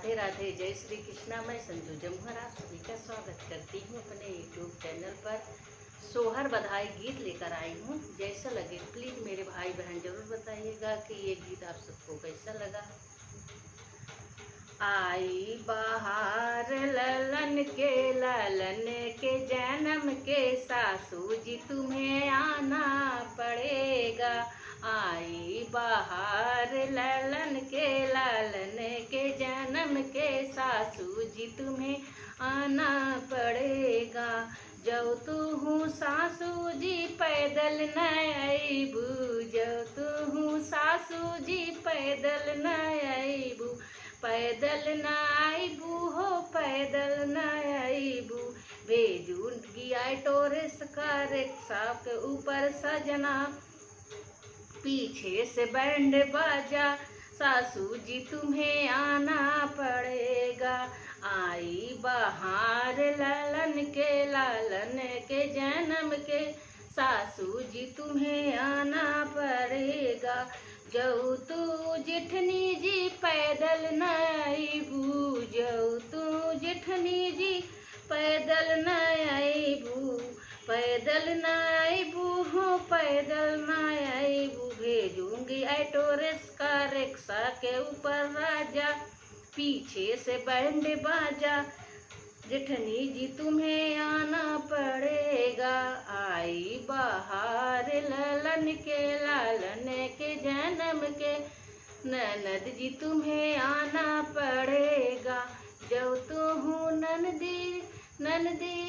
राधे राधे, जय श्री कृष्णा। मैं संजू जमुहर आप सभी का स्वागत करती हूँ अपने यूट्यूब चैनल पर। सोहर बधाई गीत लेकर आई हूँ। जैसा लगे प्लीज़ मेरे भाई बहन जरूर बताइएगा कि ये गीत आप सबको कैसा लगा। आई बहार ललन के जन्म के सासू जी तुम्हें आना पड़ेगा। आई बहार ललन के जन्म के सासू जी तुम्हें आना पड़ेगा। जो तू हूँ सासू जी पैदल न आईबू, जो तू हूँ सासू जी पैदल न आईबू, पैदल न आईबू हो पैदल न आईबू। भेजूंगी टोरिस का रिक्शा के ऊपर सजना, पीछे से बैंड बाजा, सासू जी तुम्हें आना पड़ेगा। आई बहार ललन के जन्म के सासू जी तुम्हें आना पड़ेगा। जो तू जिठनी जी पैदल न आईबू, जो तू जिठनी जी पैदल न आईबू, पैदल न आईबू हो पैदल न आईबू। भेजूंगी टोरिस का रिक्शा के ऊपर राजा, पीछे से बैंड बाजा, जिठनी जी तुम्हें आना पड़ेगा। आई बहार ललन के जन्म के ननद जी तुम्हें आना पड़ेगा। जो तू हूँ ननदी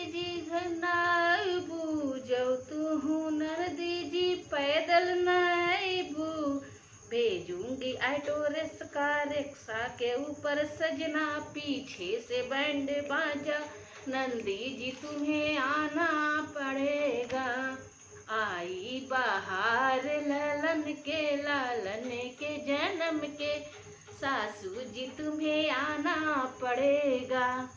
जी नाईबू, जो तू हूँ ननदी जी पैदल नाईबू। भेजूंगी टोरिस का रिक्शा के ऊपर सजना, पीछे से बैंड बाजा, नंदी जी तुम्हें आना पड़ेगा। आई बहार ललन के जन्म के सासू जी तुम्हें आना पड़ेगा।